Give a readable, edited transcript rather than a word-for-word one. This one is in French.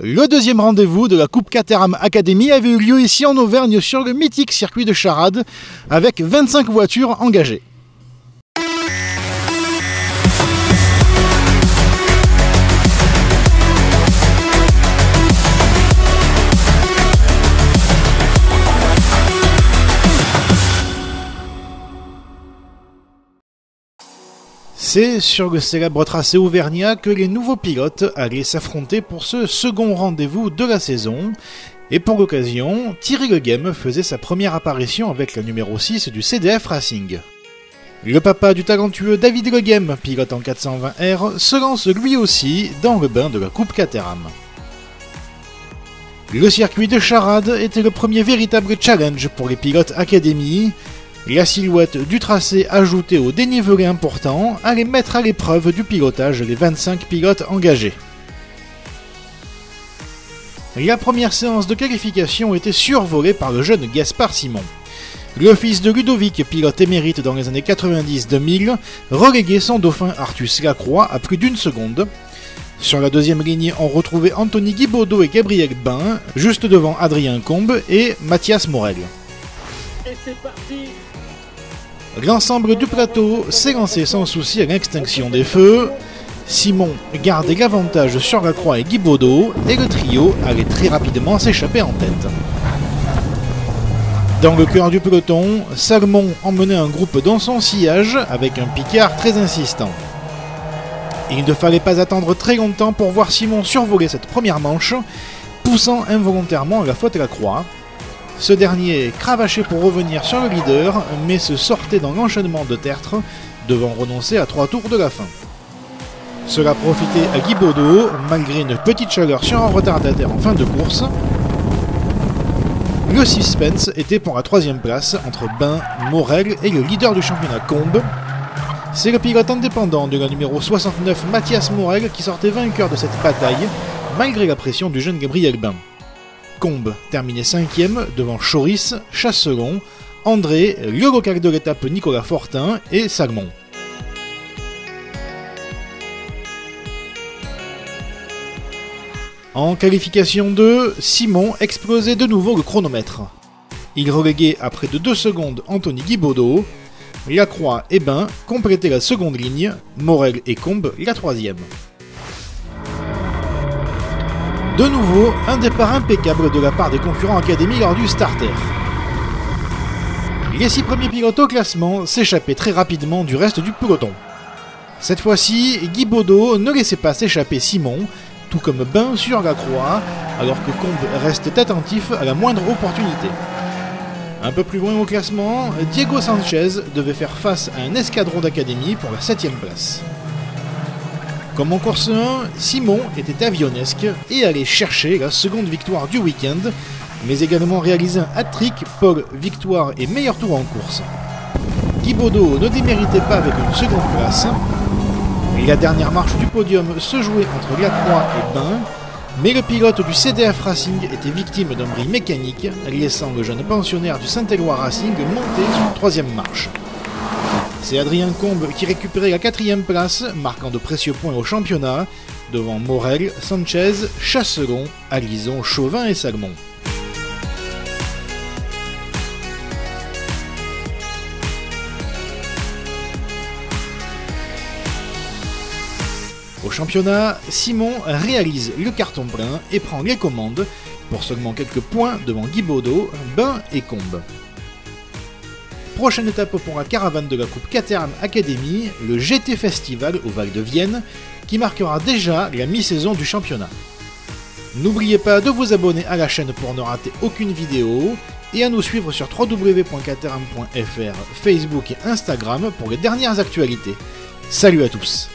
Le deuxième rendez-vous de la Coupe Caterham Academy avait eu lieu ici en Auvergne sur le mythique circuit de Charade avec 25 voitures engagées. C'est sur le célèbre tracé auvergnat que les nouveaux pilotes allaient s'affronter pour ce second rendez-vous de la saison. Et pour l'occasion, Thierry Leghem faisait sa première apparition avec la numéro 6 du CDF Racing. Le papa du talentueux David Leghem, pilote en 420R, se lance lui aussi dans le bain de la Coupe Caterham. Le circuit de Charade était le premier véritable challenge pour les pilotes Academy. La silhouette du tracé ajoutée au dénivelé important allait mettre à l'épreuve du pilotage les 25 pilotes engagés. La première séance de qualification était survolée par le jeune Gaspard Simon. Le fils de Ludovic, pilote émérite dans les années 90-2000, reléguait son dauphin Artus Lacroix à plus d'une seconde. Sur la deuxième ligne, on retrouvait Anthony Guibaudot et Gabriel Bain, juste devant Adrien Combe et Mathias Morel. Et c'est parti. L'ensemble du plateau s'est lancé sans souci à l'extinction des feux. Simon gardait l'avantage sur Lacroix et Guibaudot et le trio allait très rapidement s'échapper en tête. Dans le cœur du peloton, Salmon emmenait un groupe dans son sillage avec un Picard très insistant. Il ne fallait pas attendre très longtemps pour voir Simon survoler cette première manche, poussant involontairement la faute Lacroix. Ce dernier cravachait pour revenir sur le leader, mais se sortait dans l'enchaînement de tertres, devant renoncer à 3 tours de la fin. Cela profitait à Guibaudot, malgré une petite chaleur sur un retardataire en fin de course. Le suspense était pour la 3ème place entre Bain, Morel et le leader du championnat Combe. C'est le pilote indépendant de la numéro 69 Mathias Morel qui sortait vainqueur de cette bataille, malgré la pression du jeune Gabriel Bain. Combe terminait 5ème devant Choris, Chasseron, André, le local de l'étape Nicolas Fortin et Salmon. En qualification 2, Simon explosait de nouveau le chronomètre. Il reléguait à près de 2 secondes Anthony Guibaudot, Lacroix et Bain complétaient la seconde ligne, Morel et Combe la 3ème. De nouveau, un départ impeccable de la part des concurrents Academy lors du starter. Les 6 premiers pilotes au classement s'échappaient très rapidement du reste du peloton. Cette fois-ci, Guibaudot ne laissait pas s'échapper Simon, tout comme Bain sur Lacroix, alors que Combe restait attentif à la moindre opportunité. Un peu plus loin au classement, Diego Sanchez devait faire face à un escadron d'Academy pour la 7ème place. Comme en course 1, Simon était avionesque et allait chercher la seconde victoire du week-end, mais également réaliser un hat-trick, pole, victoire et meilleur tour en course. Guibaudot ne déméritait pas avec une seconde place. La dernière marche du podium se jouait entre Lacroix et Bain, mais le pilote du CDF Racing était victime d'un bris mécanique, laissant le jeune pensionnaire du Saint-Éloi Racing monter sur la 3ème marche. C'est Adrien Combe qui récupérait la 4ème place, marquant de précieux points au championnat, devant Morel, Sanchez, Chasseron, Alison, Chauvin et Salmon. Au championnat, Simon réalise le carton plein et prend les commandes, pour seulement quelques points devant Guibaudot, Bain et Combe. Prochaine étape pour la caravane de la Coupe Caterham Academy, le GT Festival au Val de Vienne, qui marquera déjà la mi-saison du championnat. N'oubliez pas de vous abonner à la chaîne pour ne rater aucune vidéo, et à nous suivre sur www.caterham.fr, Facebook et Instagram pour les dernières actualités. Salut à tous!